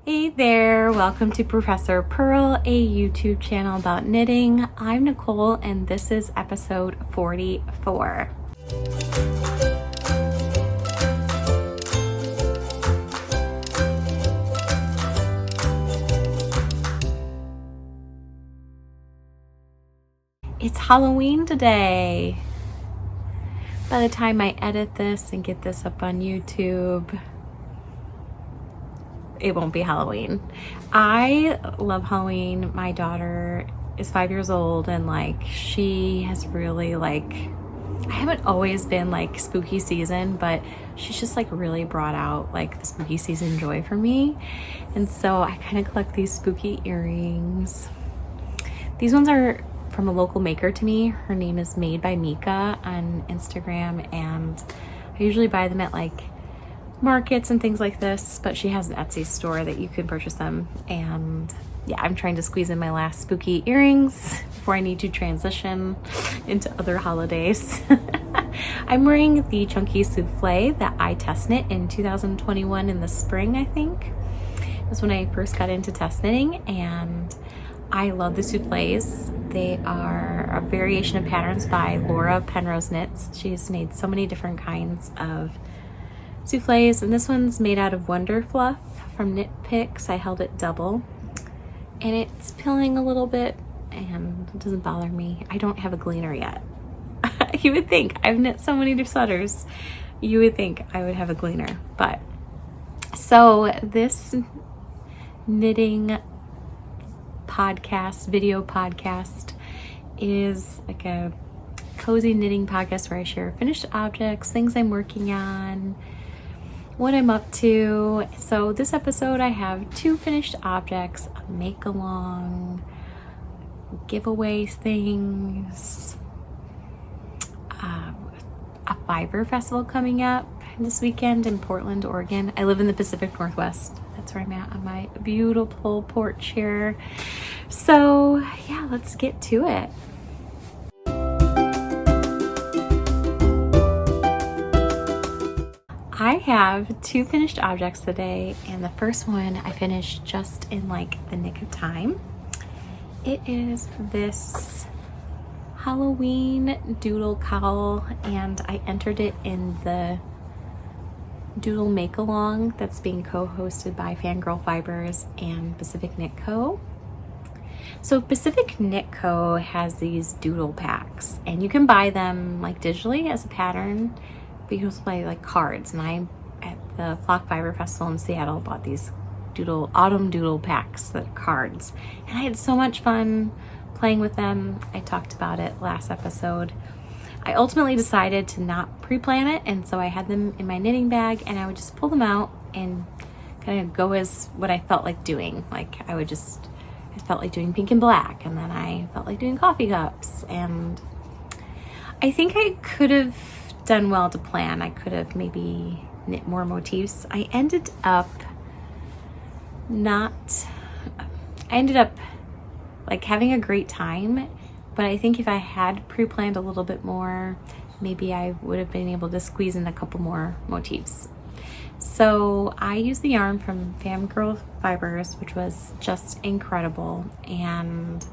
Hey there, welcome to Professor Purl, a YouTube channel about knitting. I'm Nicole and this is episode 44. It's Halloween today. By the time I edit this and get this up on YouTube, it won't be Halloween. I love Halloween. My daughter is 5 years old and she has really I haven't always been spooky season, but she's just really brought out the spooky season joy for me. And so I kind of collect these spooky earrings. These ones are from a local maker to me. Her name is Made by Mika on Instagram, and I usually buy them at markets and things like this, but she has an Etsy store that you can purchase them. And yeah, I'm trying to squeeze in my last spooky earrings before I need to transition into other holidays. I'm wearing the chunky souffle that I test knit in 2021 in the spring, I think. It was when I first got into test knitting, and I love the souffles. They are a variation of patterns by Laura Penrose Knits. She's made so many different kinds of souffles, and this one's made out of Wonder Fluff from Knit Picks. I held it double, and it's pilling a little bit, and it doesn't bother me. I don't have a gleaner yet. You would think, I've knit so many sweaters, you would think I would have a gleaner. But so this knitting podcast, video podcast, is a cozy knitting podcast where I share finished objects, things I'm working on, what I'm up to. So this episode I have 2 finished objects, a make-along, giveaway things, a fiber festival coming up this weekend in Portland, Oregon. I live in the Pacific Northwest. That's where I'm at on my beautiful porch here. So yeah, let's get to it. I have 2 finished objects today, and the first one I finished just in the nick of time. It is this Halloween Doodle Cowl, and I entered it in the Doodle Make-Along that's being co-hosted by Fangirl Fibers and Pacific Knit Co. So Pacific Knit Co has these doodle packs, and you can buy them digitally as a pattern, but you can also buy cards. And I, at the Flock Fiber Festival in Seattle, bought these autumn doodle packs that are cards, and I had so much fun playing with them. I talked about it last episode. I ultimately decided to not pre-plan it, and so I had them in my knitting bag, and I would just pull them out and kind of go as what I felt like doing. I felt like doing pink and black, and then I felt like doing coffee cups, and I think I could have done well to plan. I could have maybe knit more motifs. I ended up having a great time, but I think if I had pre-planned a little bit more, maybe I would have been able to squeeze in a couple more motifs. So I used the yarn from Fangirl Fibers, which was just incredible, and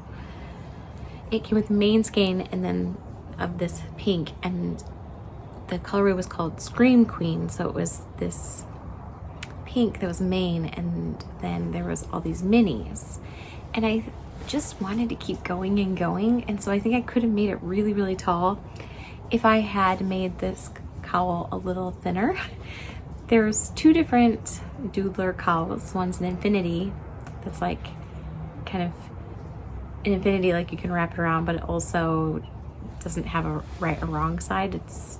it came with main skein and then of this pink, and the colorway was called Scream Queen. So it was this pink that was main, and then there was all these minis, and I just wanted to keep going and going. And so I think I could have made it really, really tall if I had made this cowl a little thinner. There's 2 different doodler cowls. One's an infinity that's kind of an infinity, you can wrap it around, but it also doesn't have a right or wrong side. It's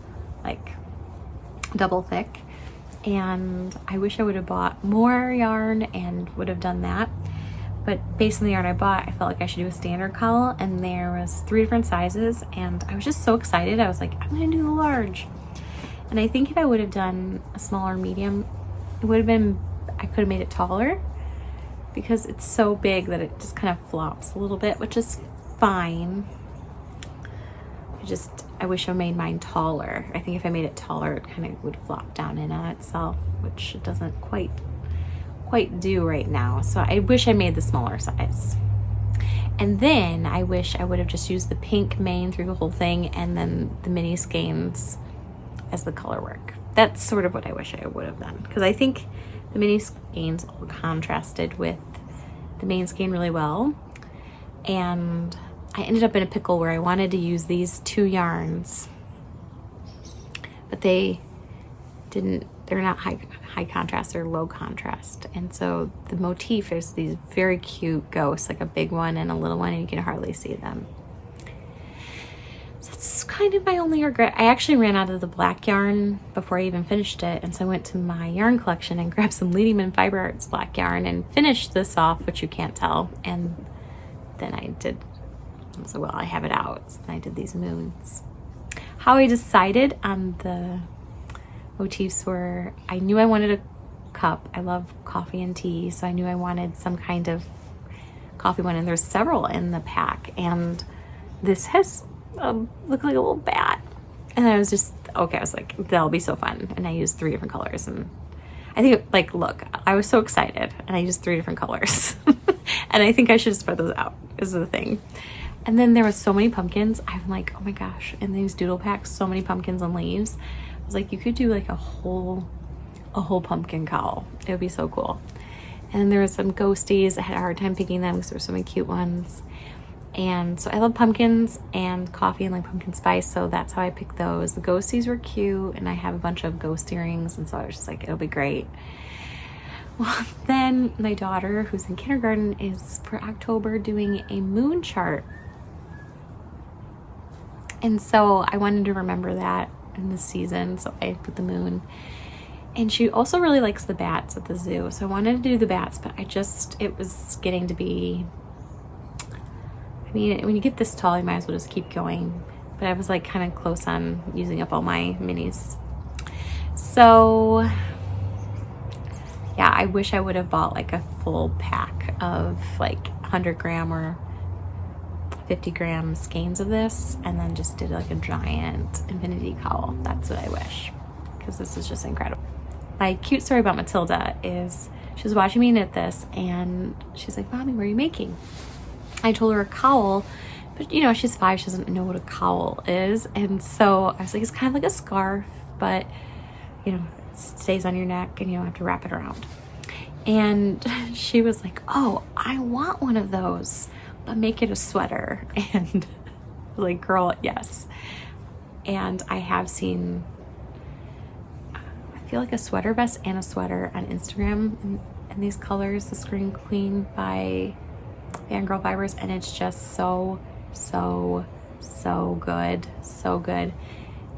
double thick, and I wish I would have bought more yarn and would have done that. But based on the yarn I bought, I felt like I should do a standard cowl, and there was 3 different sizes, and I was just so excited. I was like, I'm gonna do the large. And I think if I would have done a smaller medium, it would have been, I could have made it taller, because it's so big that it just kind of flops a little bit, which is fine. I wish I made mine taller. I think if I made it taller, it kind of would flop down in on itself, which it doesn't quite quite do right now. So I wish I made the smaller size. And then I wish I would have just used the pink mane through the whole thing and then the mini skeins as the color work. That's sort of what I wish I would have done, because I think the mini skeins all contrasted with the main skein really well. And I ended up in a pickle where I wanted to use these 2 yarns, but they're not high contrast, they're low contrast. And so the motif is these very cute ghosts, like a big one and a little one, and you can hardly see them. So that's kind of my only regret. I actually ran out of the black yarn before I even finished it, and so I went to my yarn collection and grabbed some Leading Man Fiber Arts black yarn and finished this off, which you can't tell. And then I have it out. So I did these moons. How I decided on the motifs were, I knew I wanted a cup. I love coffee and tea, so I knew I wanted some kind of coffee one, and there's several in the pack. And this has looked like a little bat, and I was just okay. I was like, that'll be so fun. And I used 3 different colors, and I think, like, look, I was so excited, and I used 3 different colors. And I think I should spread those out is the thing. And then there was so many pumpkins. I'm like, oh my gosh, in these doodle packs, so many pumpkins and leaves. I was like, you could do like a whole pumpkin cowl. It would be so cool. And there was some ghosties. I had a hard time picking them because there were so many cute ones. And so I love pumpkins and coffee and like pumpkin spice, so that's how I picked those. The ghosties were cute, and I have a bunch of ghost earrings, and so I was just like, it'll be great. Well, then my daughter, who's in kindergarten, is for October doing a moon chart. And so I wanted to remember that in this season, so I put the moon. And she also really likes the bats at the zoo, so I wanted to do the bats, but it was getting to be, I mean, when you get this tall, you might as well just keep going. But I was like kind of close on using up all my minis. So yeah, I wish I would have bought like a full pack of like 100 gram or 50 gram skeins of this, and then just did like a giant infinity cowl. That's what I wish, because this is just incredible. My cute story about Matilda is she was watching me knit this, and she's like, Mommy, what are you making? I told her a cowl, but you know, she's 5, she doesn't know what a cowl is. And so I was like, it's kind of like a scarf, but you know, it stays on your neck and you don't have to wrap it around. And she was like, oh, I want one of those, but make it a sweater. And I was like, girl, yes. And I have seen, I feel like a sweater vest and a sweater on Instagram in these colors, the Screen Queen by Fangirl Fibers, and it's just so good, so good.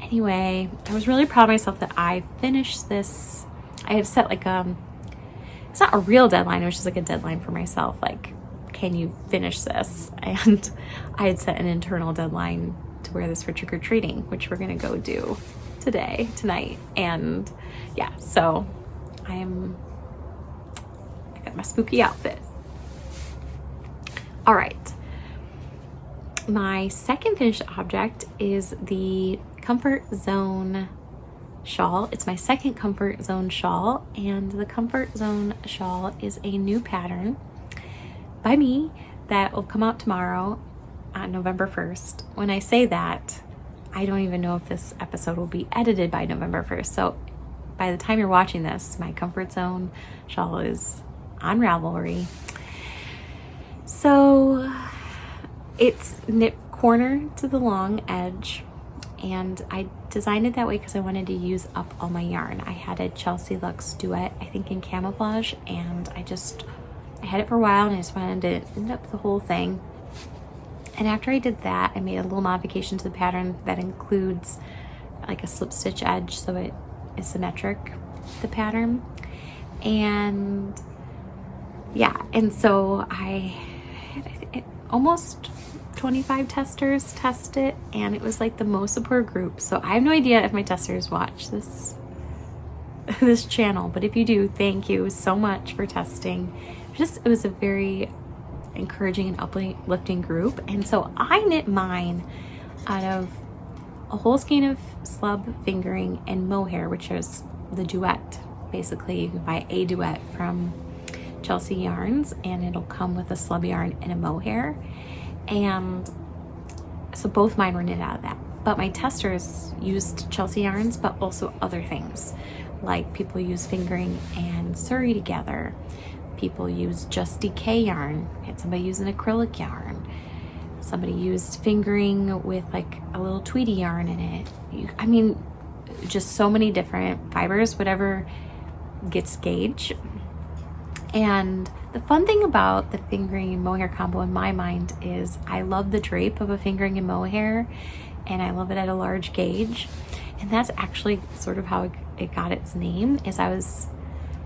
Anyway, I was really proud of myself that I finished this. I had set like it's not a real deadline, it was just like a deadline for myself, like, can you finish this? And I had set an internal deadline to wear this for trick-or-treating, which we're gonna go do tonight. And yeah, so I got my spooky outfit. All right, my second finished object is the Comfort Zone shawl. It's my second Comfort Zone shawl, and the Comfort Zone shawl is a new pattern by me that will come out tomorrow on November 1st. When I say that, I don't even know if this episode will be edited by November 1st. So by the time you're watching this, my Comfort Zone shawl is on Ravelry. So it's knit corner to the long edge, and I designed it that way because I wanted to use up all my yarn. I had a Chelsea Luxe Duet, I think in camouflage, and I had it for a while, and I just wanted to end up the whole thing. And after I did that, I made a little modification to the pattern that includes like a slip stitch edge so it is symmetric, the pattern. And yeah, and so I had almost 25 testers test it, and it was like the most supportive group. So I have no idea if my testers watch this channel, but if you do, thank you so much for testing. It was a very encouraging and uplifting group. And so I knit mine out of a whole skein of slub fingering and mohair, which is the Duet. Basically, you can buy a Duet from Chelsea yarns, and it'll come with a slub yarn and a mohair. And so both mine were knit out of that. But my testers used Chelsea yarns, but also other things. Like people use fingering and Surrey together. People use just DK yarn. I had somebody use an acrylic yarn. Somebody used fingering with like a little Tweety yarn in it. I mean, just so many different fibers, whatever gets gauge. And the fun thing about the fingering and mohair combo in my mind is I love the drape of a fingering and mohair, and I love it at a large gauge. And that's actually sort of how it got its name.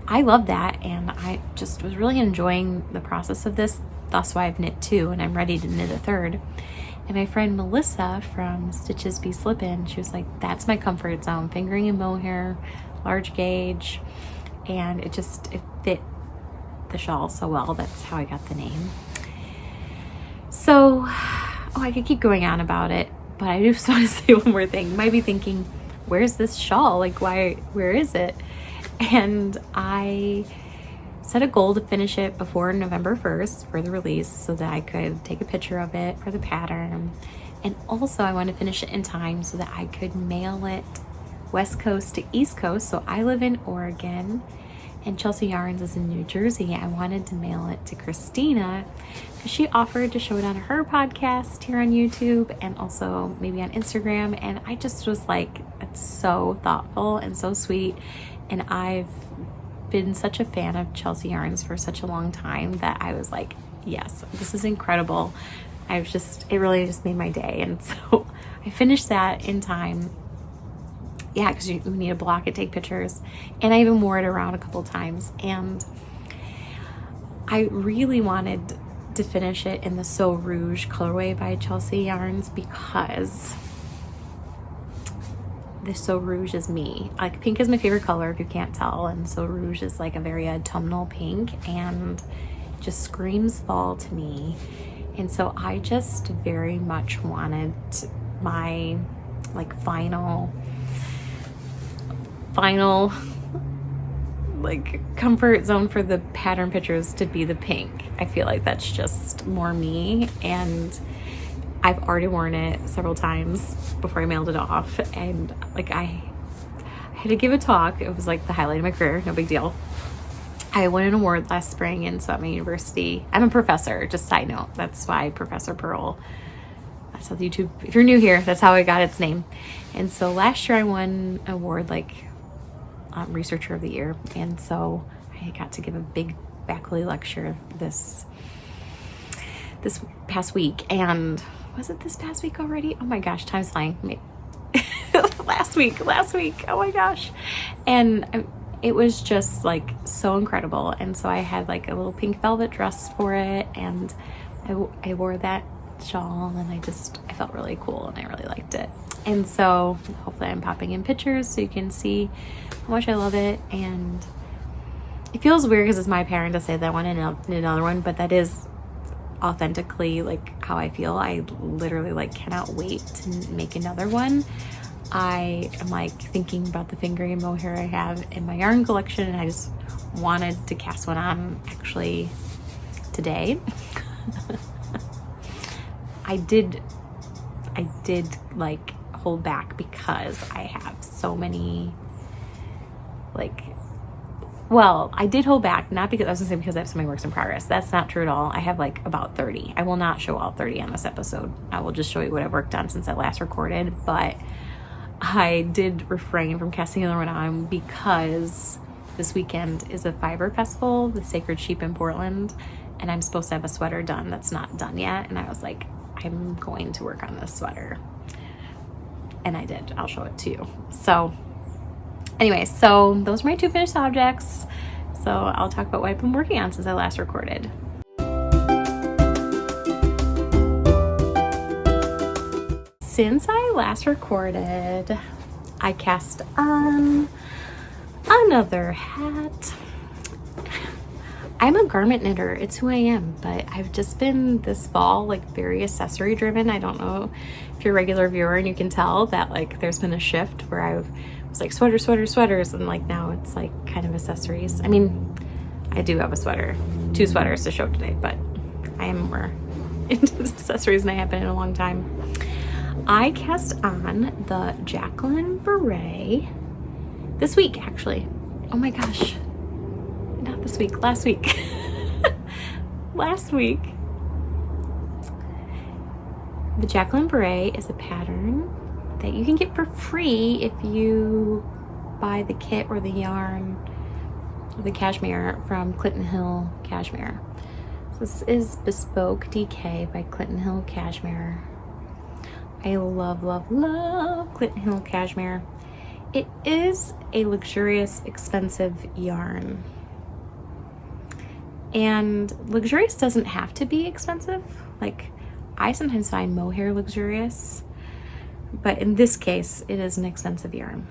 I love that, and I just was really enjoying the process of this. That's why I've knit 2, and I'm ready to knit a 3rd. And my friend Melissa from Stitches Be Slippin', she was like, that's my comfort zone, fingering and mohair, large gauge. And it fit the shawl so well. That's how I got the name. So, I could keep going on about it, but I just want to say one more thing. You might be thinking, where's this shawl? Like, where is it? And I set a goal to finish it before November 1st for the release so that I could take a picture of it for the pattern. And also I wanted to finish it in time so that I could mail it West Coast to East Coast. So I live in Oregon and Chelsea Yarns is in New Jersey. I wanted to mail it to Christina because she offered to show it on her podcast here on YouTube and also maybe on Instagram. And I just was like, it's so thoughtful and so sweet. And I've been such a fan of Chelsea Yarns for such a long time that I was like, yes, this is incredible. It really just made my day. And so I finished that in time. Yeah, because you need a block to take pictures. And I even wore it around a couple times. And I really wanted to finish it in the So Rouge colorway by Chelsea Yarns because the So Rouge is me. Like, pink is my favorite color if you can't tell, and So Rouge is like a very autumnal pink and just screams fall to me. And so I just very much wanted my like final like comfort zone for the pattern pictures to be the pink. I feel like that's just more me, and I've already worn it several times before I mailed it off, and like I had to give a talk. It was like the highlight of my career, no big deal. I won an award last spring, and so at my university, I'm a professor, just side note, that's why Professor Purl. That's how the YouTube, if you're new here, that's how it got its name. And so last year I won an award like Researcher of the Year, and so I got to give a big faculty lecture this past week. And was it this past week already? Oh my gosh, time's flying. last week, oh my gosh. And it was just like so incredible. And so I had like a little pink velvet dress for it, and I wore that shawl, and I felt really cool, and I really liked it. And so hopefully I'm popping in pictures so you can see how much I love it. And it feels weird because it's my pattern to say that I want to knit another one, but that is authentically like how I feel. I literally like cannot wait to make another one. I am like thinking about the fingering and mohair I have in my yarn collection, and I just wanted to cast one on actually today. I did like hold back because I have so many I did hold back, not because I was gonna say because I have so many works in progress. That's not true at all. I have like about 30. I will not show all 30 on this episode. I will just show you what I've worked on since I last recorded, but I did refrain from casting another one on because this weekend is a fiber festival, the Sacred Sheep in Portland, and I'm supposed to have a sweater done that's not done yet. And I was like, I'm going to work on this sweater. And I did. I'll show it to you. So anyway, so those are my 2 finished objects. So I'll talk about what I've been working on since I last recorded. Since I last recorded, I cast on another hat. I'm a garment knitter, it's who I am, but I've just been this fall like very accessory driven. I don't know if you're a regular viewer and you can tell that like there's been a shift where I was like sweaters, and like now it's like kind of accessories. I mean, I do have a sweater, 2 sweaters to show today, but I am more into accessories than I have been in a long time. I cast on the Jacqueline Beret this week, actually. Oh my gosh. Not this week, last week. Last week. The Jacqueline Beret is a pattern that you can get for free if you buy the kit or the yarn or the cashmere from Clinton Hill Cashmere. So this is Bespoke DK by Clinton Hill Cashmere. I love, love, love Clinton Hill Cashmere. It is a luxurious, expensive yarn. And luxurious doesn't have to be expensive. Like, I sometimes find mohair luxurious, but in this case, it is an expensive yarn.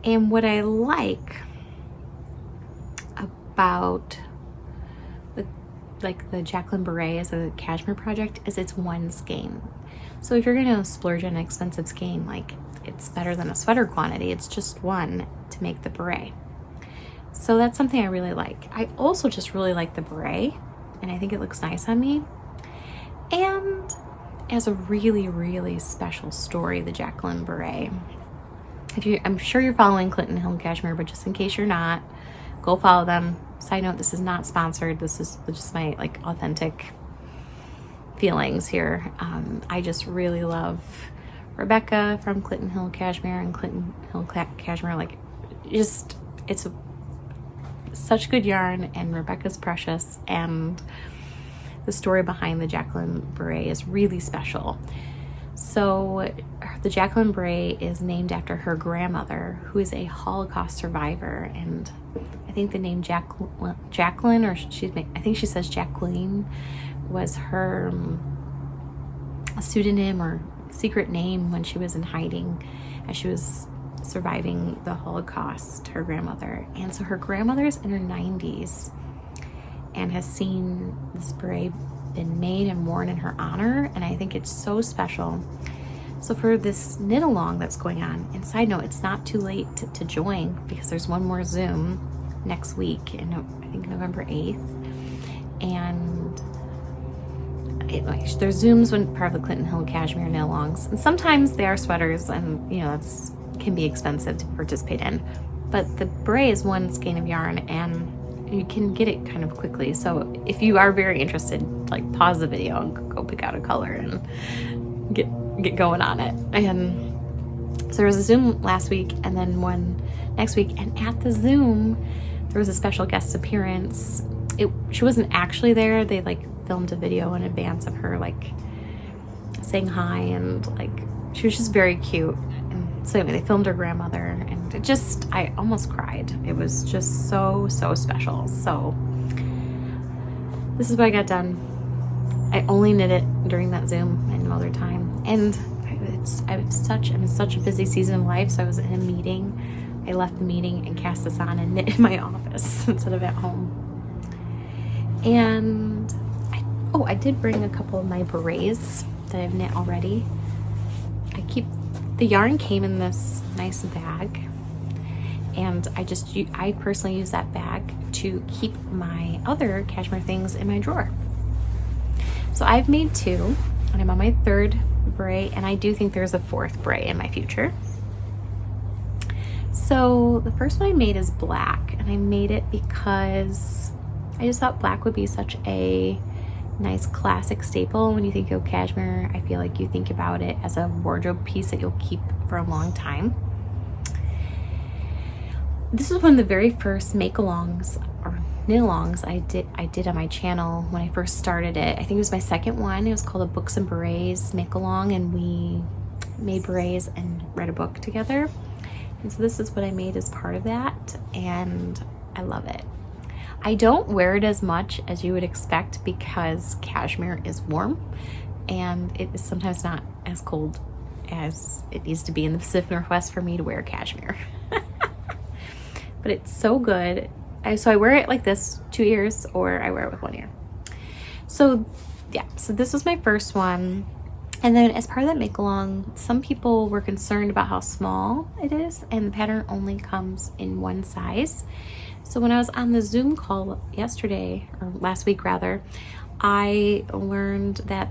And what I like about the Jacqueline Beret as a cashmere project is it's one skein. So if you're gonna splurge on an expensive skein, like, it's better than a sweater quantity. It's just one to make the beret. So that's something I really like. I also just really like the beret, and I think it looks nice on me. And as a really, really special story, the Jacqueline Beret. I'm sure you're following Clinton Hill Cashmere, but just in case you're not, go follow them. Side note, this is not sponsored. This is just my like authentic feelings here. I just really love Rebecca from Clinton Hill Cashmere and Clinton Hill Cashmere. Like, just, it's such good yarn, and Rebecca's precious, and the story behind the Jacqueline Beret is really special. So the Jacqueline Beret is named after her grandmother, who is a Holocaust survivor, and I think the name Jacqueline, or I think she says Jacqueline, was her pseudonym or secret name when she was in hiding as she was surviving the Holocaust, her grandmother. And so her grandmother is in her 90s and has seen this beret been made and worn in her honor, and I think it's so special. So for this knit along that's going on, and side note, it's not too late to join, because there's one more Zoom next week, in I think November 8th, and there's Zooms when part of the Clinton Hill Cashmere knit alongs, and sometimes they are sweaters, and it's can be expensive to participate in, but the beret is one skein of yarn, and you can get it kind of quickly. So if you are very interested, like, pause the video and go pick out a color and get going on it. And so there was a Zoom last week and then one next week, and at the Zoom there was a special guest appearance. She wasn't actually there. They like filmed a video in advance of her like saying hi, and like she was just very cute. And so anyway, they filmed her grandmother, and I almost cried. It was just so special. So this is what I got done. I only knit it during that Zoom and no other time. And I'm in such a busy season of life, so I was in a meeting. I left the meeting and cast this on and knit in my office instead of at home. And I did bring a couple of my berets that I've knit already. The yarn came in this nice bag, and I personally use that bag to keep my other cashmere things in my drawer. So I've made 2, and I'm on my 3rd beret, and I do think there's a 4th beret in my future. So the first one I made is black, and I made it because I just thought black would be such a nice classic staple. When you think of cashmere, I feel like you think about it as a wardrobe piece that you'll keep for a long time. This was one of the very first make-alongs or knit-alongs I did on my channel when I first started it. I think it was my 2nd one. It was called a Books and Berets make-along, and we made berets and read a book together. And so this is what I made as part of that, and I love it. I don't wear it as much as you would expect because cashmere is warm, and it is sometimes not as cold as it needs to be in the Pacific Northwest for me to wear cashmere. But it's so good. So I wear it like this 2 ears, or I wear it with 1 ear. So yeah, so this was my first one. And then as part of that make along, some people were concerned about how small it is, and the pattern only comes in one size. So when I was on the Zoom call yesterday, or last week rather, I learned that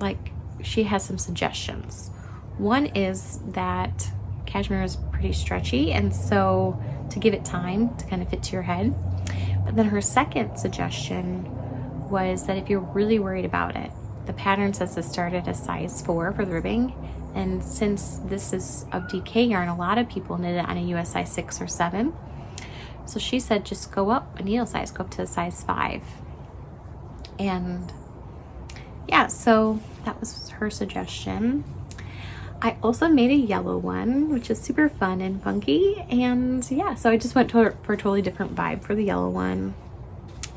like she has some suggestions. One is that cashmere is pretty stretchy, and so to give it time to kind of fit to your head. But then her second suggestion was that if you're really worried about it, the pattern says to start at a size 4 for the ribbing. And since this is of DK yarn, a lot of people knit it on a US size 6 or 7. So she said just go up a needle size, go up to a size 5. And yeah, so that was her suggestion. I also made a yellow one, which is super fun and funky. And yeah, so I just went for a totally different vibe for the yellow one.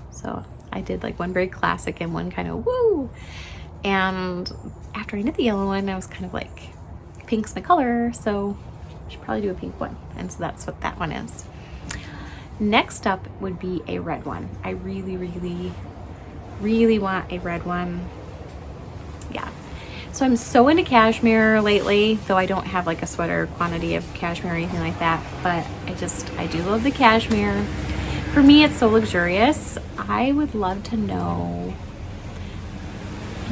So I did like one very classic and one kind of woo. And after I knit the yellow one, I was kind of like, pink's my color, so I should probably do a pink one. And so that's what that one is. Next up would be a red one. I really, really, really want a red one. Yeah. So I'm so into cashmere lately, though I don't have like a sweater quantity of cashmere or anything like that, but I do love the cashmere. For me, it's so luxurious. I would love to know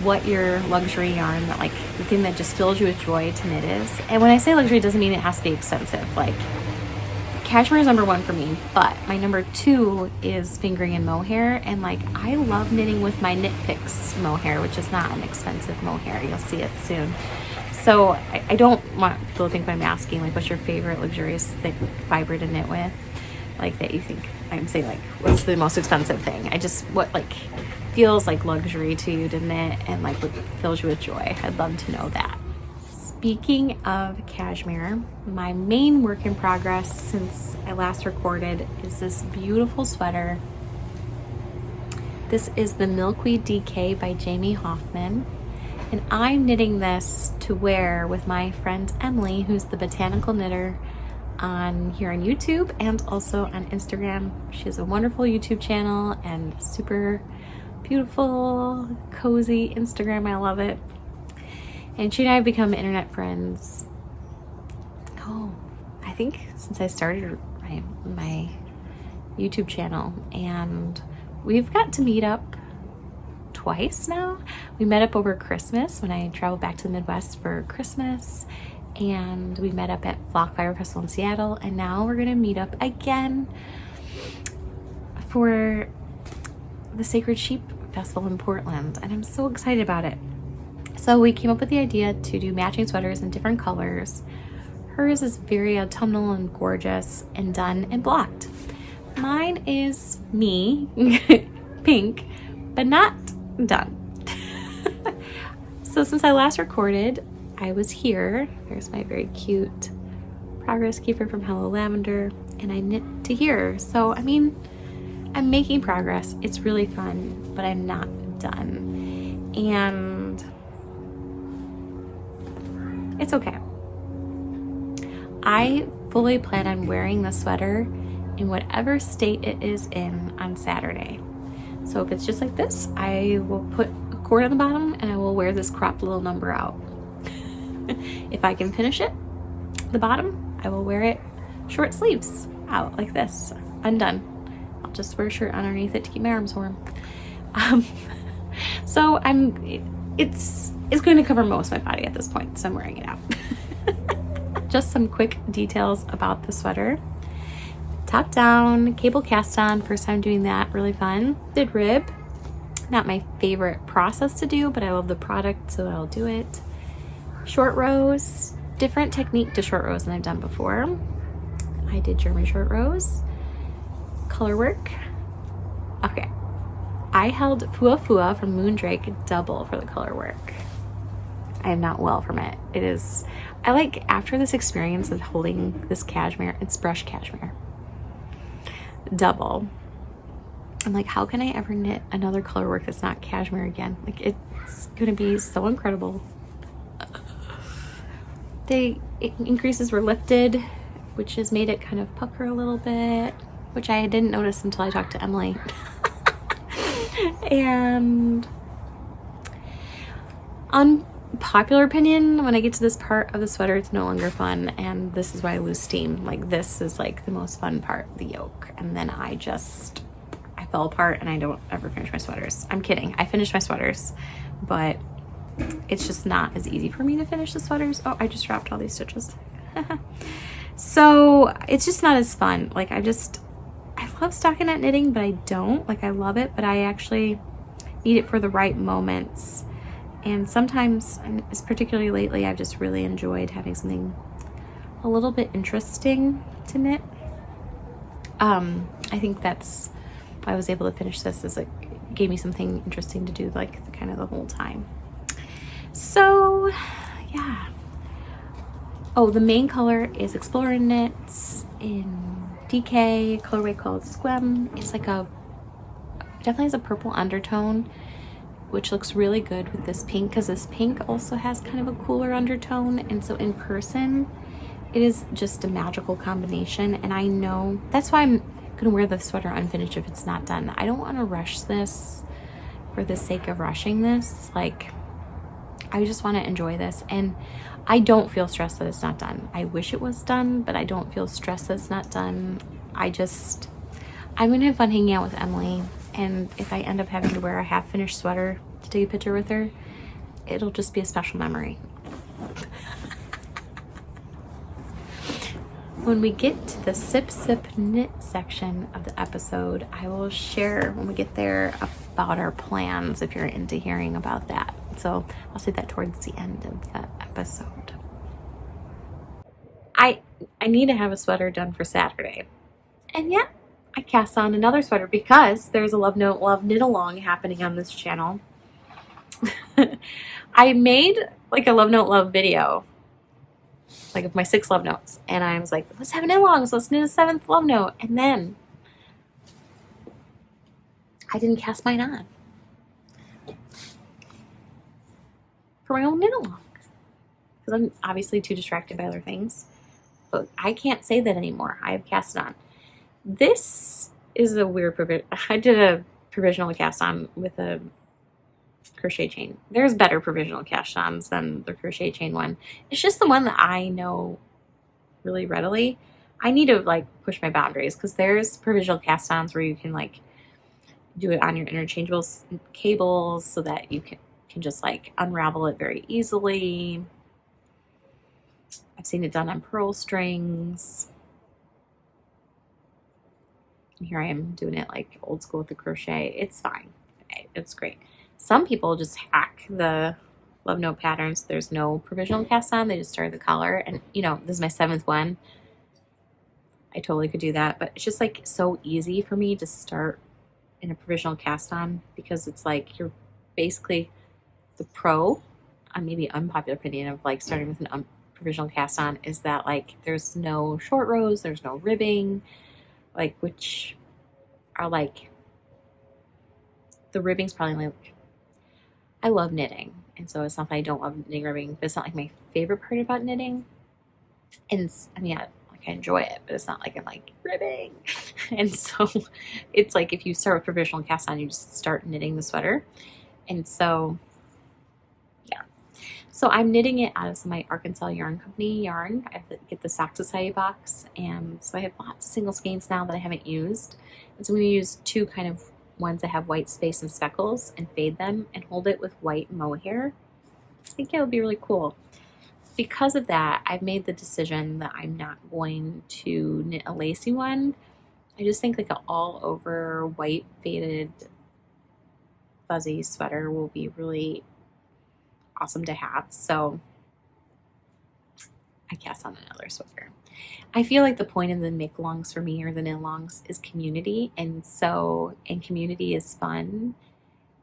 what your luxury yarn, that like the thing that just fills you with joy to knit is. And when I say luxury, it doesn't mean it has to be expensive. Like cashmere is number 1 for me, but my number 2 is fingering and mohair. And like I love knitting with my Knit Picks mohair, which is not an expensive mohair. You'll see it soon. So I don't want people to think I'm asking like what's your favorite luxurious thick fiber to knit with, like that you think I'm saying like what's the most expensive thing. I just what like feels like luxury to you to knit and like what fills you with joy. I'd love to know that. Speaking of cashmere, my main work in progress since I last recorded is this beautiful sweater. This is the Milkweed DK by Jamie Hoffman, and I'm knitting this to wear with my friend Emily, who's the botanical knitter here on YouTube and also on Instagram. She has a wonderful YouTube channel and super beautiful, cozy Instagram. I love it. And she and I have become internet friends. Oh, I think since I started my YouTube channel, and we've got to meet up twice now. We met up over Christmas when I traveled back to the Midwest for Christmas, and we met up at Flock Fire Festival in Seattle, and now we're gonna meet up again for the Sacred Sheep Festival in Portland, and I'm so excited about it. So we came up with the idea to do matching sweaters in different colors. Hers is very autumnal and gorgeous and done and blocked. Mine is me, pink, but not done. So since I last recorded, I was here. There's my very cute progress keeper from Hello Lavender, and I knit to here. So I mean, I'm making progress. It's really fun, but I'm not done. And it's okay. I fully plan on wearing the sweater in whatever state it is in on Saturday. So if it's just like this, I will put a cord on the bottom and I will wear this cropped little number out. If I can finish it, the bottom, I will wear it short sleeves out like this, undone. I'll just wear a shirt underneath it to keep my arms warm. So it's going to cover most of my body at this point, so I'm wearing it out. Just some quick details about the sweater. Top down, cable cast on, first time doing that, really fun. Did rib, not my favorite process to do, but I love the product, so I'll do it. Short rows, different technique to short rows than I've done before. I did German short rows. Color work. Okay, I held Fuwa from Moondrake double for the color work. I am not well from it. It is, I like after this experience of holding this cashmere, it's brush cashmere, double. I'm like, how can I ever knit another color work that's not cashmere again? Like it's gonna be so incredible. The increases were lifted, which has made it kind of pucker a little bit, which I didn't notice until I talked to Emily. And on Popular opinion, when I get to this part of the sweater, it's no longer fun, and this is why I lose steam. Like, this is like the most fun part, the yoke, and then I fell apart and I don't ever finish my sweaters. I'm kidding, I finish my sweaters, but it's just not as easy for me to finish the sweaters. Oh, I just dropped all these stitches. So it's just not as fun. Like, I love stockinette knitting, but I don't. Like, I love it, but I actually need it for the right moments. And sometimes, particularly lately, I've just really enjoyed having something a little bit interesting to knit. I think that's why I was able to finish this, is it gave me something interesting to do, like, kind of the whole time. So, yeah. Oh, the main color is Explorer Knits in DK, colorway called Sequim. It's like definitely has a purple undertone, which looks really good with this pink, because this pink also has kind of a cooler undertone, and so in person it is just a magical combination. And I know that's why I'm gonna wear the sweater unfinished if it's not done. I don't want to rush this for the sake of rushing this. Like, I just want to enjoy this, and I don't feel stressed that it's not done. I wish it was done, but I don't feel stressed that it's not done. I'm gonna have fun hanging out with Emily, and if I end up having to wear a half-finished sweater to take a picture with her, it'll just be a special memory. When we get to the Sip Knit section of the episode, I will share when we get there about our plans, if you're into hearing about that. So I'll say that towards the end of the episode. I need to have a sweater done for Saturday. And yeah, I cast on another sweater because there's a Love Note Love Knit Along happening on this channel. I made like a Love Note Love video, like of my 6 love notes, and I was like, let's have an knit along, so let's knit a 7th love note. And then I didn't cast mine on for my own knit along because I'm obviously too distracted by other things. But I can't say that anymore. I have cast it on. This is a weird provision. I did a provisional cast on with a crochet chain. There's better provisional cast ons than the crochet chain one. It's just the one that I know really readily. I need to like push my boundaries, because there's provisional cast ons where you can like do it on your interchangeable cables so that you can just like unravel it very easily. I've seen it done on purl strings. And here I am doing it like old school with the crochet. It's fine. It's great. Some people just hack the Love Note patterns. There's no provisional cast on. They just start the collar. And, you know, this is my 7th one. I totally could do that. But it's just like so easy for me to start in a provisional cast on, because it's like you're basically the pro, maybe unpopular opinion of like starting with an provisional cast on is that like there's no short rows, there's no ribbing, like, which are like, the ribbing's probably like, I love knitting, and so it's not that I don't love knitting ribbing, but it's not like my favorite part about knitting. And I mean, I enjoy it, but it's not like I'm like ribbing. And so it's like if you start with provisional cast on, you just start knitting the sweater. And so yeah, so I'm knitting it out of some of my Arkansas Yarn Company yarn. I have to get the Sock Society box, and so I have lots of single skeins now that I haven't used, and so I'm going to use 2 kind of ones that have white space and speckles and fade them and hold it with white mohair. I think it would be really cool. Because of that, I've made the decision that I'm not going to knit a lacy one. I just think like an all over white faded fuzzy sweater will be really awesome to have. So I cast on another sweater. I feel like the point of the make-alongs for me, or the knit-alongs, is community. And community is fun,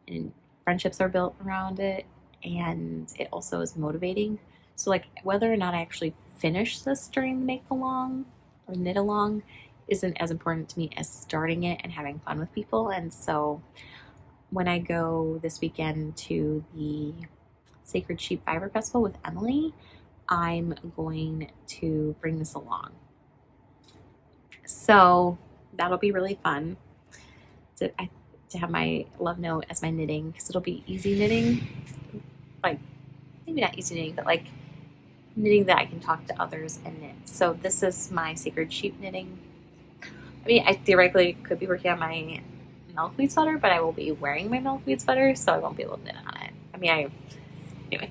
and friendships are built around it, and it also is motivating. So like whether or not I actually finish this during the make-along or knit-along isn't as important to me as starting it and having fun with people. And so when I go this weekend to the Sacred Sheep Fiber Festival with Emily, I'm going to bring this along. So that'll be really fun to have my love note as my knitting, because it'll be easy knitting. Like, maybe not easy knitting, but like knitting that I can talk to others and knit. So this is my Sacred Sheep knitting. I mean, I theoretically could be working on my Milkweed sweater, but I will be wearing my Milkweed sweater, so I won't be able to knit on it. I mean, anyway.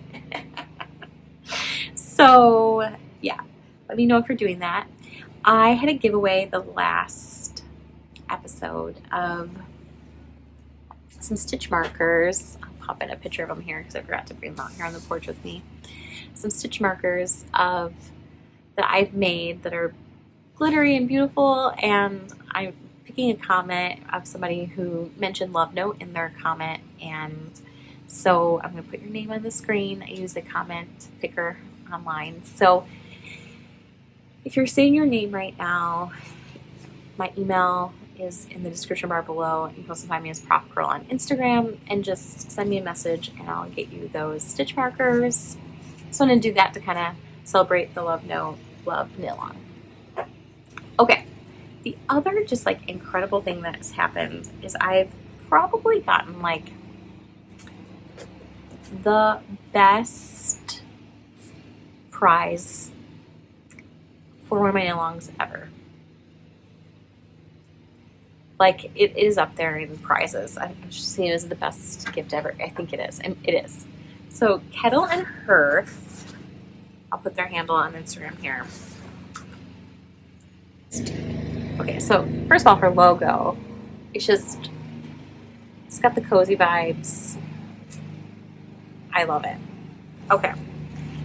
So yeah, let me know if you're doing that. I had a giveaway the last episode of some stitch markers. I'll pop in a picture of them here because I forgot to bring them out here on the porch with me. Some stitch markers that I've made that are glittery and beautiful, and I'm picking a comment of somebody who mentioned Love Note in their comment, and so I'm going to put your name on the screen. I use the comment picker online. So if you're saying your name right now, my email is in the description bar below. You can also find me as profpurl on Instagram, and just send me a message and I'll get you those stitch markers. So I'm going to do that to kind of celebrate the Love Note, Love Knitalong. Okay, the other just like incredible thing that has happened is I've probably gotten like the best prize for one of my knitalongs ever. Like, it is up there in prizes. I'm just seeing it as the best gift ever. I think it is, and it is. So Kettle and Hearth, I'll put their handle on Instagram here. Okay, so first of all, her logo, it's got the cozy vibes. I love it. Okay,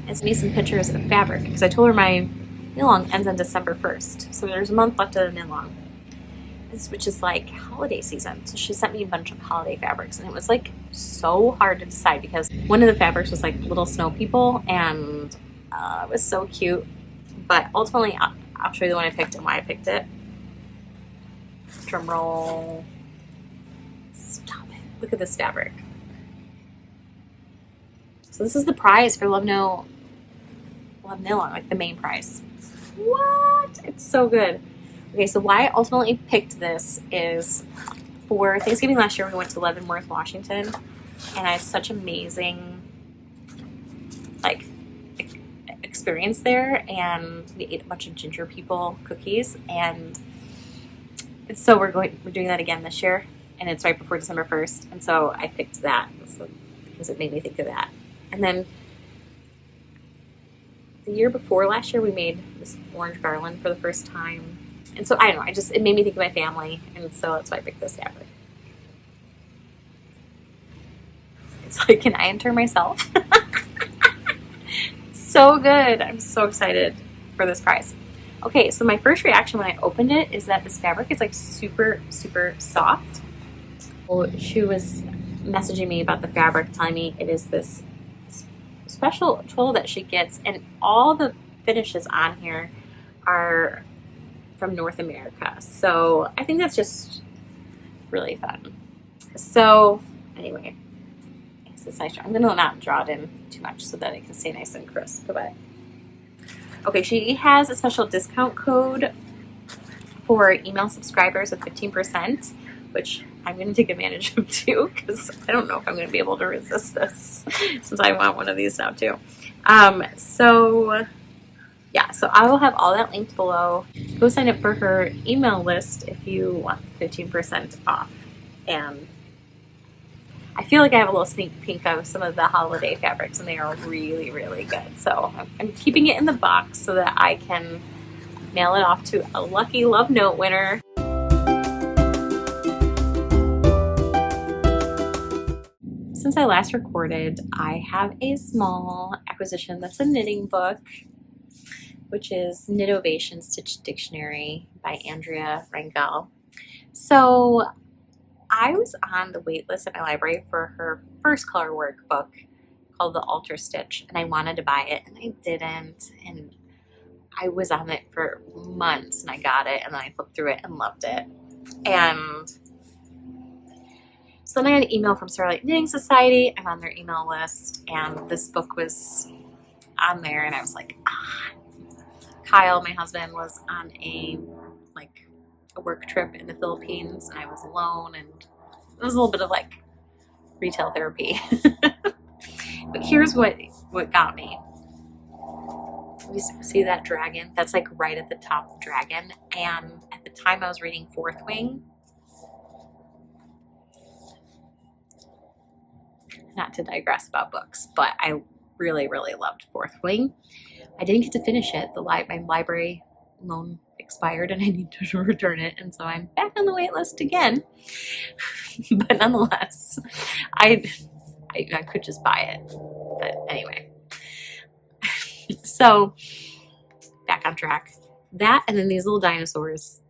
and send me some pictures of fabric, because I told her my knitalong ends on December 1st, so there's a month left of the knitalong, which is like holiday season. So she sent me a bunch of holiday fabrics, and it was like so hard to decide because one of the fabrics was like little snow people, and it was so cute. But ultimately, I'll show you the one I picked and why I picked it. Drum roll. Stop it. Look at this fabric. So this is the prize for Love Knitalong, like the main prize. What? It's so good. Okay, so why I ultimately picked this is for Thanksgiving last year, we went to Leavenworth, Washington, and I had such amazing like experience there, and we ate a bunch of ginger people cookies, and so we're doing that again this year, and it's right before December 1st, and so I picked that because it made me think of that. And then the year before last year, we made this orange garland for the first time. And so, I don't know, it made me think of my family, and so that's why I picked this fabric. It's like, can I enter myself? So good. I'm so excited for this prize. Okay, so my first reaction when I opened it is that this fabric is like super, super soft. Well, she was messaging me about the fabric, telling me it is this special tool that she gets, and all the finishes on here are from North America. So I think that's just really fun. So anyway, it's this nice. I'm gonna not draw it in too much so that it can stay nice and crisp. But okay, she has a special discount code for email subscribers of 15%, which I'm going to take advantage of too, because I don't know if I'm going to be able to resist this since I want one of these now too. So yeah, so I will have all that linked below. Go sign up for her email list if you want 15% off. And I feel like I have a little sneak peek of some of the holiday fabrics, and they are really, really good. So I'm keeping it in the box so that I can mail it off to a lucky Love Note winner. Since I last recorded, I have a small acquisition that's a knitting book, which is Knit Ovation Stitch Dictionary by Andrea Rangel. So I was on the wait list at my library for her first color workbook called The Altar Stitch, and I wanted to buy it, and I didn't, and I was on it for months, and I got it, and then I flipped through it and loved it. And so then I got an email from Starlight Knitting Society. I'm on their email list, and this book was on there, and I was like, ah. Kyle, my husband, was on a work trip in the Philippines, and I was alone, and it was a little bit of like retail therapy. But here's what what got me. You see that dragon? That's like right at the top of dragon. And at the time I was reading Fourth Wing, not to digress about books, but I really, really loved Fourth Wing. I didn't get to finish it. My library loan expired and I need to return it, and so I'm back on the wait list again. But nonetheless, I could just buy it. But anyway, so back on track. That and then these little dinosaurs,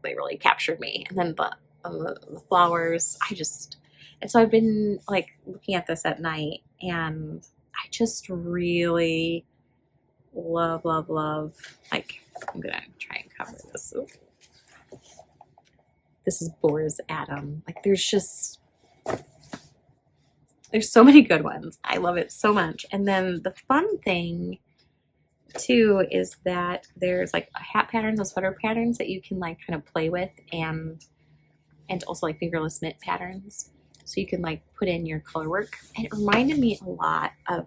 they really captured me. And then the flowers, and so I've been like looking at this at night, and I just really love, like, I'm gonna try and cover this. Ooh. This is Boar's Atom. Like, there's so many good ones. I love it so much. And then the fun thing too is that there's like hat patterns and sweater patterns that you can like kind of play with, and also like fingerless mitt patterns. So you can like put in your color work. And it reminded me a lot of,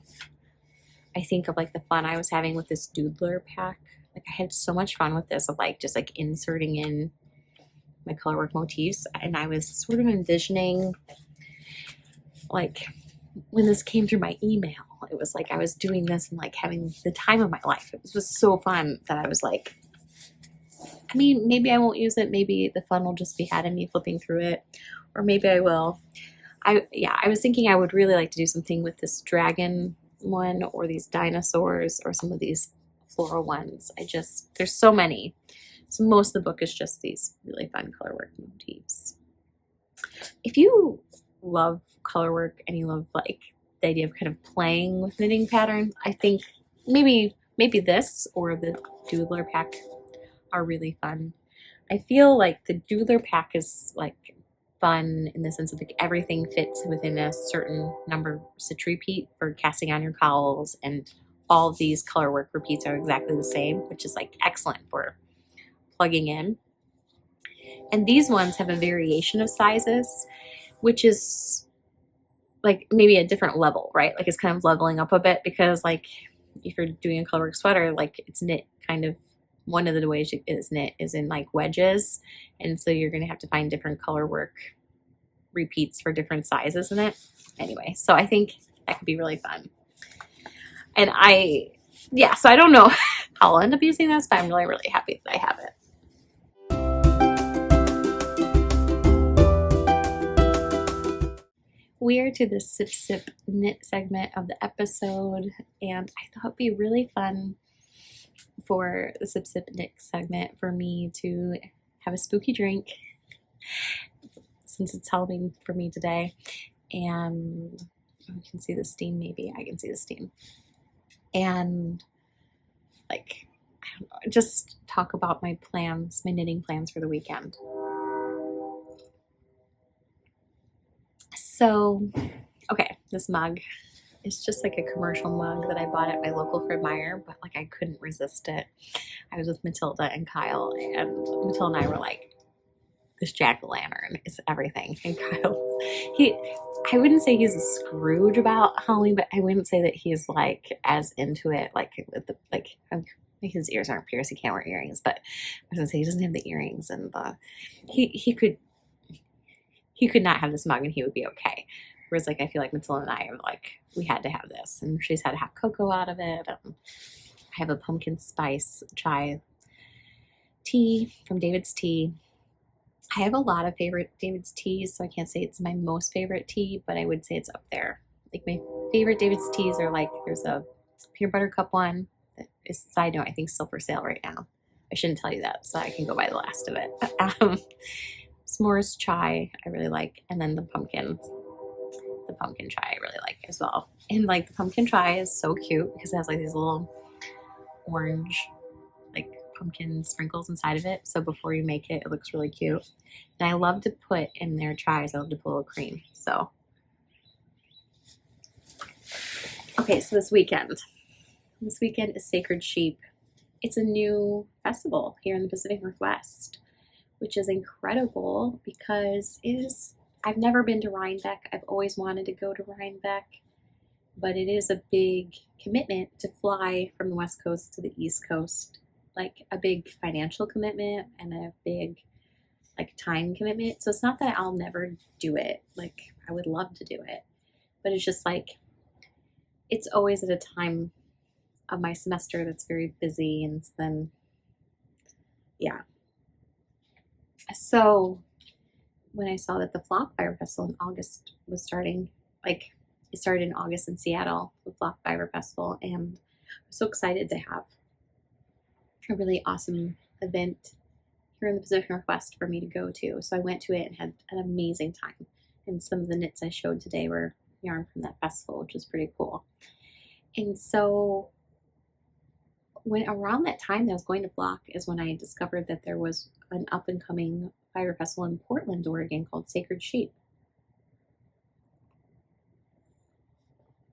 I think, of like the fun I was having with this doodler pack. Like, I had so much fun with this, of like just like inserting in my color work motifs. And I was sort of envisioning, like, when this came through my email, it was like I was doing this and like having the time of my life. It was so fun that I was like, I mean, maybe I won't use it. Maybe the fun will just be had in me flipping through it, or maybe I will. I was thinking I would really like to do something with this dragon one, or these dinosaurs, or some of these floral ones. There's so many. So most of the book is just these really fun color work motifs. If you love color work and you love like the idea of kind of playing with knitting patterns, I think maybe this or the doodler pack are really fun. I feel like the doodler pack is like fun in the sense of like everything fits within a certain number stitch repeat for casting on your cowls, and all of these color work repeats are exactly the same, which is like excellent for plugging in. And these ones have a variation of sizes, which is like maybe a different level, right? Like, it's kind of leveling up a bit, because like if you're doing a color work sweater, like it's knit kind of, one of the ways it is knit is in like wedges, and so you're going to have to find different color work repeats for different sizes in it. Anyway, so I think that could be really fun. And so I don't know how I'll end up using this, but I'm really, really happy that I have it. We are to the Sip Knit segment of the episode, and I thought it'd be really fun for the Sip Knit segment for me to have a spooky drink, since it's Halloween for me today. And you can see the steam, maybe I can see the steam, and like, I don't know, just talk about my plans, my knitting plans for the weekend. So, okay, this mug is just like a commercial mug that I bought at my local Fred Meyer, but like I couldn't resist it. I was with Matilda and Kyle, and Matilda and I were like, this jack-o'-lantern is everything. And Kyle, I wouldn't say he's a Scrooge about Halloween, but I wouldn't say that he's like as into it, like with the, like his ears aren't pierced, he can't wear earrings, but I was gonna say he doesn't have the earrings, and he could not have this mug and he would be okay. Whereas like I feel like Matilda and I are like, we had to have this, and she's had to have cocoa out of it. I have a pumpkin spice chai tea from David's Tea. I have a lot of favorite David's teas, so I can't say it's my most favorite tea, but I would say it's up there. Like, my favorite David's teas are like, there's a peanut butter cup one that is, side note, I think still for sale right now. I shouldn't tell you that, so I can go buy the last of it. S'mores chai I really like, and then the pumpkin chai I really like as well. And like, the pumpkin chai is so cute because it has like these little orange like pumpkin sprinkles inside of it, so before you make it, it looks really cute. And I love to put in their chais, I love to put a little cream. So okay, so this weekend is Sacred Sheep. It's a new festival here in the Pacific Northwest, which is incredible because I've never been to Rhinebeck. I've always wanted to go to Rhinebeck. but it is a big commitment to fly from the West Coast to the East Coast, like a big financial commitment and a big like time commitment. So it's not that I'll never do it. Like I would love to do it, but it's just like it's always at a time of my semester that's very busy, and then yeah. So when I saw that the Flop Fire Festival in August was starting, like it started in August in Seattle, the Flop Fire Festival, and I'm so excited to have a really awesome event here in the Pacific Northwest for me to go to. So I went to it and had an amazing time. And some of the knits I showed today were yarn from that festival, which was pretty cool. And so when around that time that I was going to Block is when I discovered that there was an up and coming fire festival in Portland, Oregon called Sacred Sheep.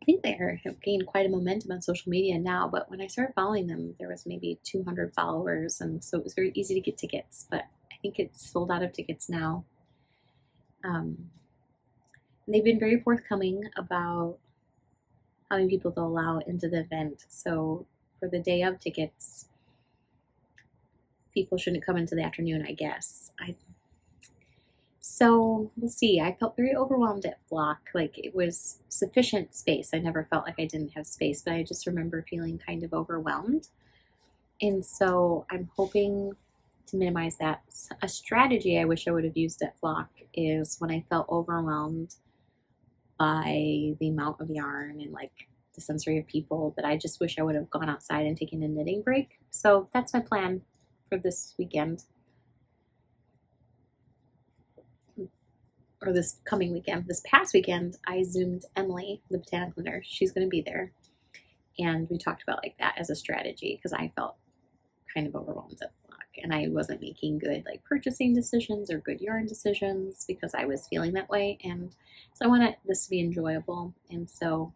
I think they have gained quite a momentum on social media now, but when I started following them, there was maybe 200 followers, and so it was very easy to get tickets, but I think it's sold out of tickets now. They've been very forthcoming about how many people they'll allow into the event. So for the day of tickets, people shouldn't come into the afternoon, I guess. So we'll see. I felt very overwhelmed at Block. Like it was sufficient space. I never felt like I didn't have space, but I just remember feeling kind of overwhelmed. And so I'm hoping to minimize that. A strategy I wish I would have used at Block is when I felt overwhelmed by the amount of yarn and like the sensory of people, that I just wish I would have gone outside and taken a knitting break. So that's my plan for this weekend. Or this coming weekend. This past weekend, I Zoomed Emily, the botanical nurse. She's going to be there. And we talked about like that as a strategy because I felt kind of overwhelmed at Block and I wasn't making good like purchasing decisions or good yarn decisions because I was feeling that way. And so I want this to be enjoyable. And so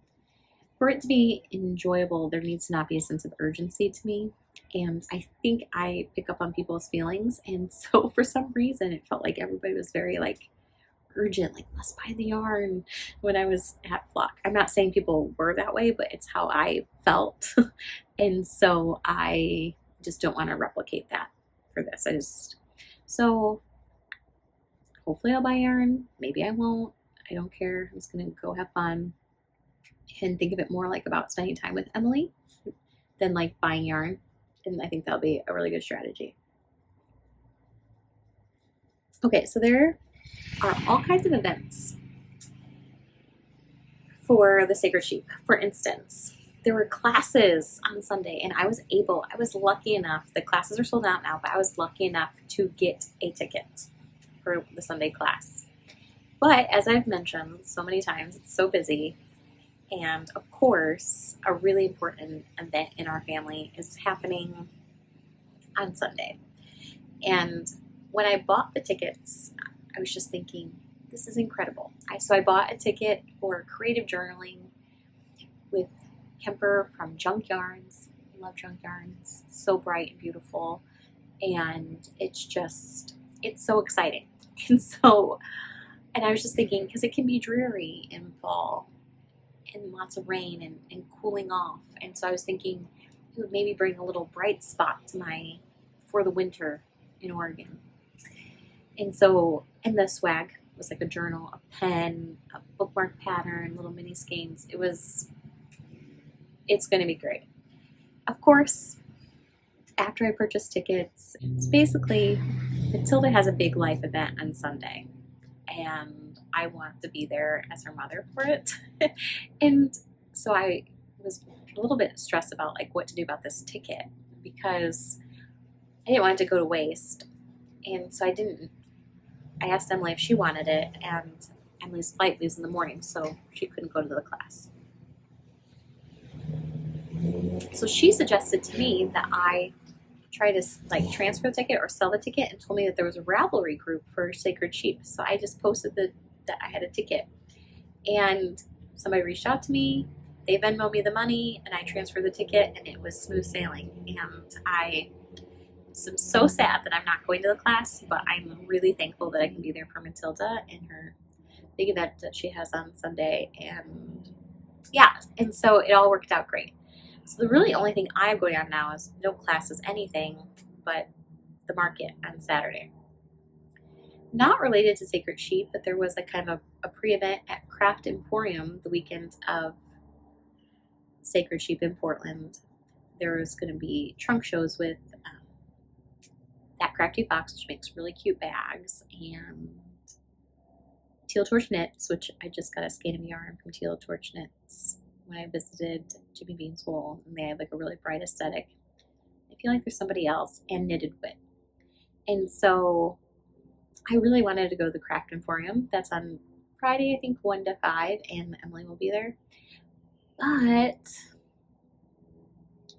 for it to be enjoyable, there needs to not be a sense of urgency to me. And I think I pick up on people's feelings. And so for some reason, it felt like everybody was very like urgent, like let's buy the yarn when I was at Flock. I'm not saying people were that way, but it's how I felt. And so I just don't want to replicate that for this. So hopefully I'll buy yarn. Maybe I won't. I don't care. I'm just going to go have fun and think of it more like about spending time with Emily than like buying yarn. And I think that'll be a really good strategy. Okay, so there are all kinds of events for the Sacred Sheep. For instance, there were classes on Sunday, and I was lucky enough, the classes are sold out now, but I was lucky enough to get a ticket for the Sunday class. But as I've mentioned so many times, it's so busy. And of course, a really important event in our family is happening on Sunday. And when I bought the tickets, I was just thinking, this is incredible. So I bought a ticket for creative journaling with Kemper from Junk Yarns. I love Junk Yarns. So bright and beautiful. And it's so exciting. And I was just thinking, because it can be dreary in fall and lots of rain and cooling off. And so I was thinking it would maybe bring a little bright spot to for the winter in Oregon. And the swag was like a journal, a pen, a bookmark pattern, little mini skeins. It's going to be great. Of course, after I purchased tickets, it's basically Matilda has a big life event on Sunday, and I want to be there as her mother for it. And so I was a little bit stressed about like what to do about this ticket because I didn't want it to go to waste. And so I asked Emily if she wanted it, and Emily's flight leaves in the morning, so she couldn't go to the class. So she suggested to me that I try to like transfer the ticket or sell the ticket, and told me that there was a Ravelry group for Sacred Sheep. So I just posted that I had a ticket, and somebody reached out to me. They Venmoed me the money, and I transferred the ticket, and it was smooth sailing. And I'm so sad that I'm not going to the class, but I'm really thankful that I can be there for Matilda and her big event that she has on Sunday. And yeah, and so it all worked out great. So the really only thing I have going on now is no classes, anything but the market on Saturday. Not related to Sacred Sheep, but there was a kind of a pre-event at Craft Emporium the weekend of Sacred Sheep in Portland. There was going to be trunk shows with That Crafty Fox, which makes really cute bags, and Teal Torch Knits, which I just got a skein of yarn from Teal Torch Knits when I visited Jimmy Bean's Wool, and they have like a really bright aesthetic. I feel like there's somebody else, and Knitted Wit. And so I really wanted to go to the Craft Emporium. That's on Friday, I think 1 to 5, and Emily will be there. But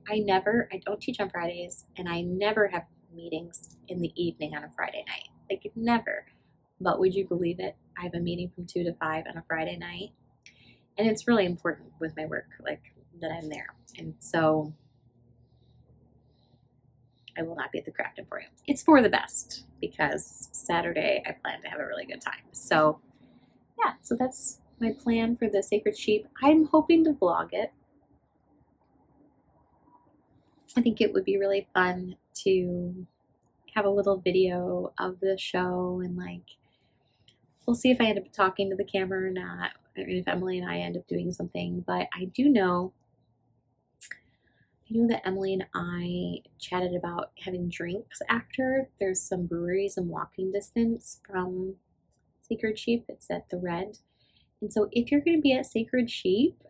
I don't teach on Fridays, and I never have meetings in the evening on a Friday night. Like, never. But would you believe it? I have a meeting from 2 to 5 on a Friday night. And it's really important with my work, like, that I'm there. And so I will not be at the Craft Emporium. It's for the best, because Saturday I plan to have a really good time. So yeah, so that's my plan for the Sacred Sheep. I'm hoping to vlog it. I think it would be really fun to have a little video of the show, and like, we'll see if I end up talking to the camera or not, or if Emily and I end up doing something. But I know that Emily and I chatted about having drinks after. There's some breweries in walking distance from Sacred Sheep. It's at the Red. And so if you're going to be at Sacred Sheep,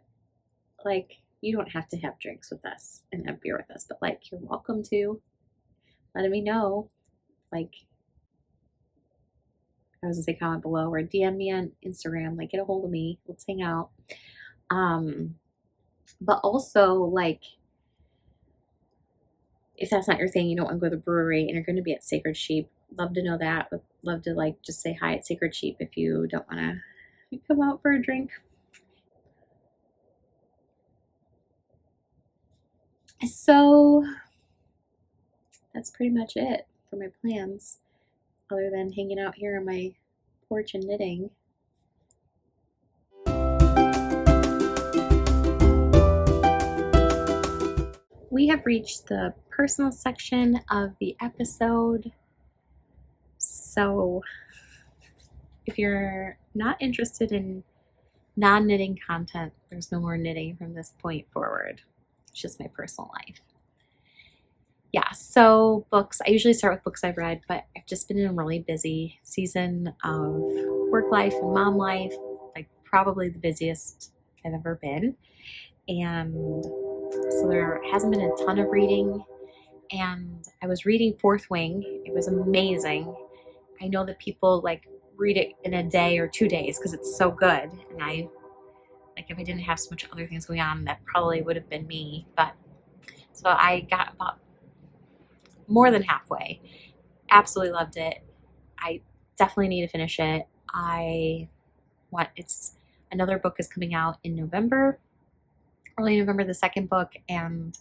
like, you don't have to have drinks with us and have beer with us, but like, you're welcome to. Letting me know. Like, I was gonna say comment below, or DM me on Instagram, like, get a hold of me. Let's hang out. But also, like, if that's not your thing, you don't want to go to the brewery and you're going to be at Sacred Sheep, love to know that. Would love to, like, just say hi at Sacred Sheep if you don't want to come out for a drink. So that's pretty much it for my plans, other than hanging out here on my porch and knitting. We have reached the personal section of the episode. So if you're not interested in non-knitting content, there's no more knitting from this point forward. It's just my personal life. Yeah, so books. I usually start with books I've read, but I've just been in a really busy season of work life and mom life, like probably the busiest I've ever been. And so there hasn't been a ton of reading. And I was reading Fourth Wing. It was amazing. I know that people like read it in a day or 2 days because it's so good. And I, like, if I didn't have so much other things going on, that probably would have been me. But so I got about more than halfway. Absolutely loved it. I definitely need to finish it. It's another book is coming out in November, early November, the second book. And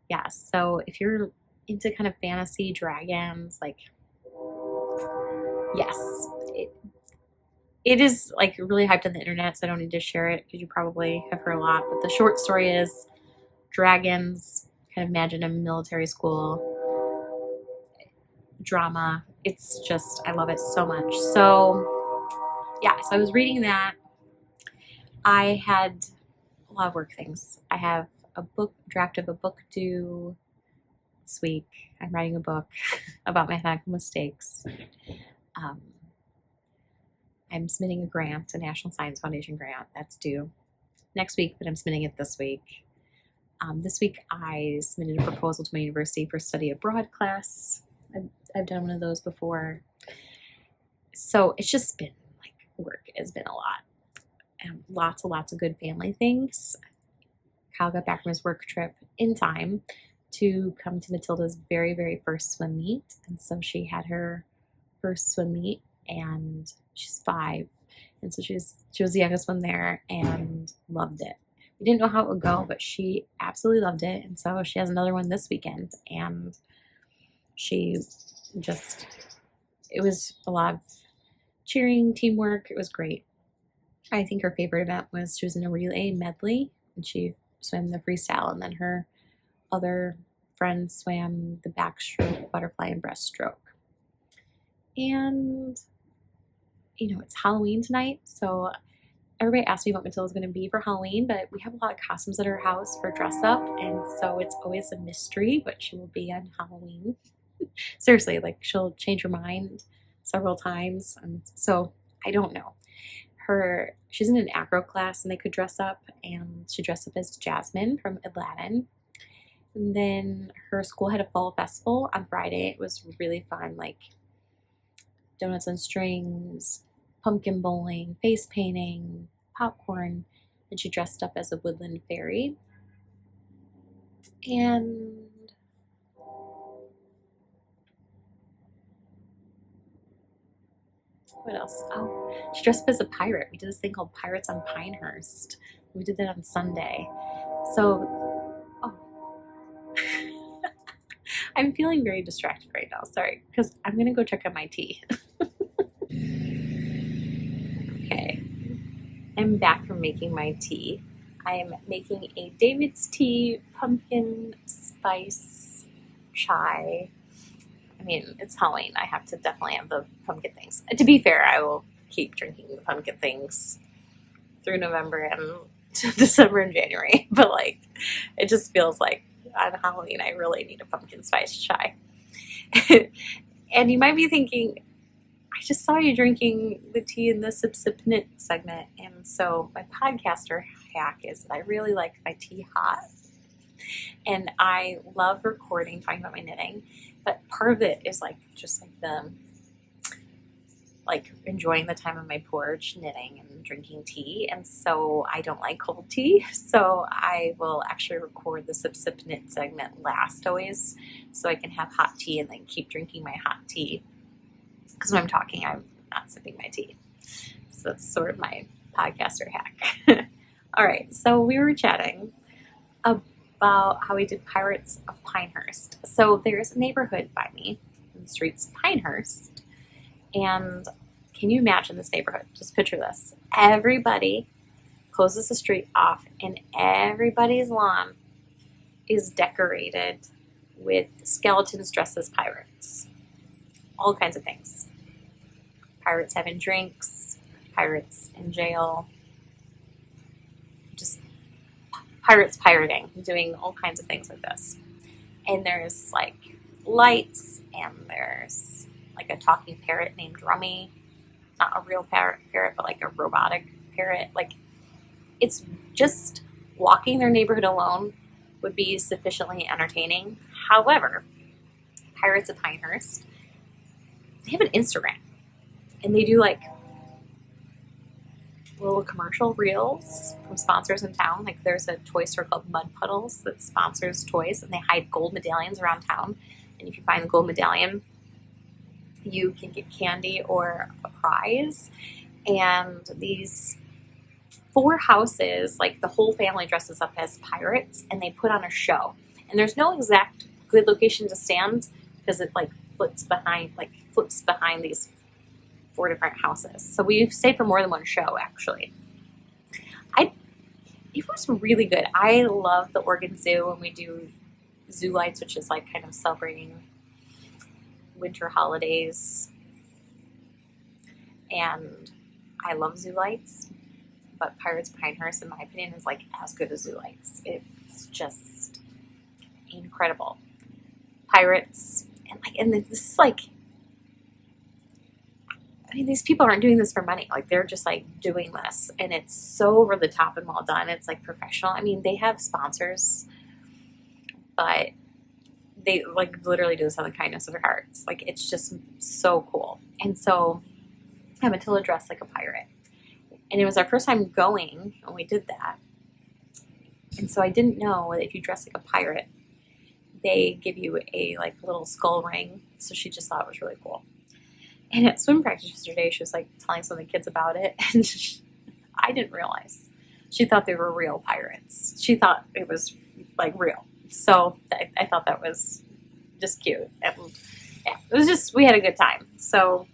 yeah, so if you're into kind of fantasy dragons, like, yes, it is like really hyped on the internet, so I don't need to share it because you probably have heard a lot. But the short story is dragons, kind of imagine a military school drama. It's just, I love it so much. So yeah, so I was reading that. I had a lot of work things. I have a draft of a book due this week. I'm writing a book about mathematical mistakes. I'm submitting a grant, a National Science Foundation grant. That's due next week, but I'm submitting it this week. This week I submitted a proposal to my university for study abroad class. I've done one of those before. So it's just been like, work has been a lot. And lots of good family things. Kyle got back from his work trip in time to come to Matilda's very, very first swim meet. And so she had her first swim meet, and she's 5. And so she was the youngest one there and loved it. We didn't know how it would go, but she absolutely loved it. And so she has another one this weekend, and it was a lot of cheering, teamwork. It was great. I think her favorite event was she was in a relay medley and she swam the freestyle, and then her other friends swam the backstroke, butterfly, and breaststroke. And, you know, it's Halloween tonight, so everybody asked me what Matilda's going to be for Halloween, but we have a lot of costumes at her house for dress up, and so it's always a mystery what she will be on Halloween. Seriously, like she'll change her mind several times, and so I don't know. She's in an acro class and they could dress up, and she dressed up as Jasmine from Aladdin. And then her school had a fall festival on Friday. It was really fun, like donuts on strings, pumpkin bowling, face painting, popcorn, and she dressed up as a woodland fairy. And what else? Oh, she dressed up as a pirate. We did this thing called Pirates on Pinehurst. We did that on Sunday. So, oh, I'm feeling very distracted right now. Sorry, because I'm going to go check on my tea. Okay, I'm back from making my tea. I'm making a David's tea pumpkin spice chai. I mean, it's Halloween. I have to definitely have the pumpkin things. To be fair, I will keep drinking the pumpkin things through November and December and January. But, like, it just feels like on Halloween I really need a pumpkin spice chai. And you might be thinking, I just saw you drinking the tea in the Sip Sip Knit segment. And so my podcaster hack is that I really like my tea hot. And I love recording, talking about my knitting. But part of it is like just like enjoying the time on my porch knitting and drinking tea. And so I don't like cold tea. So I will actually record the Sip Sip Knit segment last always, so I can have hot tea and then keep drinking my hot tea. Because when I'm talking, I'm not sipping my tea. So that's sort of my podcaster hack. All right, so we were chatting about how we did Pirates of Pinehurst. So there's a neighborhood by me in the streets of Pinehurst. And can you imagine this neighborhood? Just picture this. Everybody closes the street off and everybody's lawn is decorated with skeletons dressed as pirates. All kinds of things. Pirates having drinks, pirates in jail, just pirates pirating, doing all kinds of things like this. And there's like lights, and there's like a talking parrot named Rummy. Not a real parrot, but like a robotic parrot. Like, it's just walking their neighborhood alone would be sufficiently entertaining. However, Pirates of Pinehurst, they have an Instagram, and they do like little commercial reels from sponsors in town. Like, there's a toy store called Mud Puddles that sponsors toys, and they hide gold medallions around town. And if you find the gold medallion, you can get candy or a prize. And these 4 houses, like the whole family dresses up as pirates, and they put on a show. And there's no exact good location to stand because it like flips behind these 4 different houses. So we've stayed for more than one show, actually. It was really good. I love the Oregon Zoo when we do zoo lights, which is like kind of celebrating winter holidays. And I love zoo lights, but Pirates of Pinehurst, in my opinion, is like as good as zoo lights. It's just incredible. Pirates, and this is like, I mean, these people aren't doing this for money. Like, they're just like doing this, and it's so over the top and well done. It's like professional. I mean, they have sponsors, but they like literally do this out of the kindness of their hearts. Like, it's just so cool. And so I have Matilda dressed like a pirate, and it was our first time going when we did that. And so I didn't know that if you dress like a pirate, they give you a like little skull ring. So she just thought it was really cool. And at swim practice yesterday, she was like telling some of the kids about it, and I didn't realize. She thought they were real pirates. She thought it was like real. So I thought that was just cute. And yeah, it was just, we had a good time. So,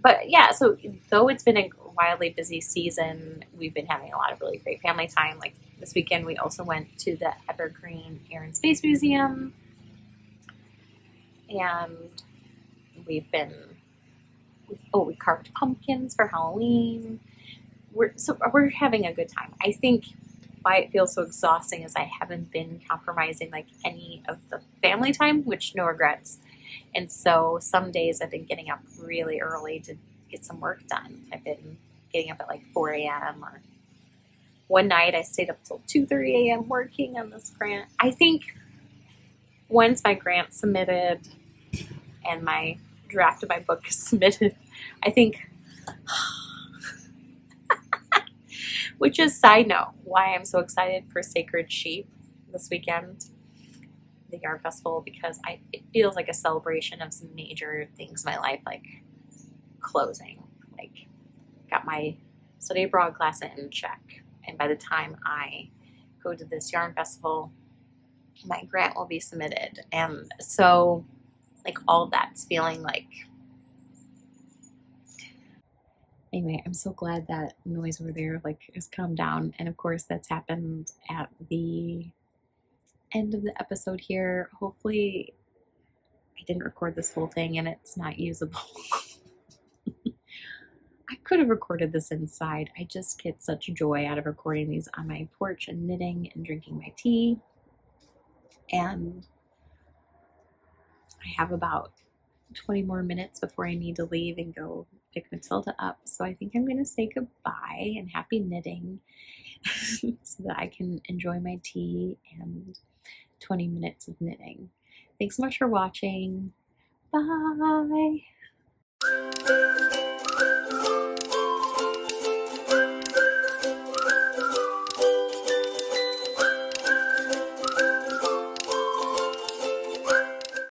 but yeah, so though it's been a wildly busy season, we've been having a lot of really great family time. Like this weekend, we also went to the Evergreen Air and Space Museum, and we've been, we carved pumpkins for Halloween. We're having a good time. I think why it feels so exhausting is I haven't been compromising like any of the family time, which no regrets. And so some days I've been getting up really early to get some work done. I've been getting up at like 4 a.m. or one night I stayed up till 2:30 a.m. working on this grant. I think once my grant's submitted and my draft of my book is submitted, I think, which is side note, why I'm so excited for Sacred Sheep this weekend, the yarn festival, because it feels like a celebration of some major things in my life, like closing. Like, got my study abroad class in check, and by the time I go to this yarn festival, my grant will be submitted. And so, like, all that's feeling like. Anyway, I'm so glad that noise over there like has calmed down, and of course that's happened at the end of the episode here. Hopefully I didn't record this whole thing and it's not usable. I could have recorded this inside. I just get such joy out of recording these on my porch and knitting and drinking my tea. And I have about 20 more minutes before I need to leave and go pick Matilda up. So I think I'm going to say goodbye and happy knitting so that I can enjoy my tea and 20 minutes of knitting. Thanks so much for watching. Bye.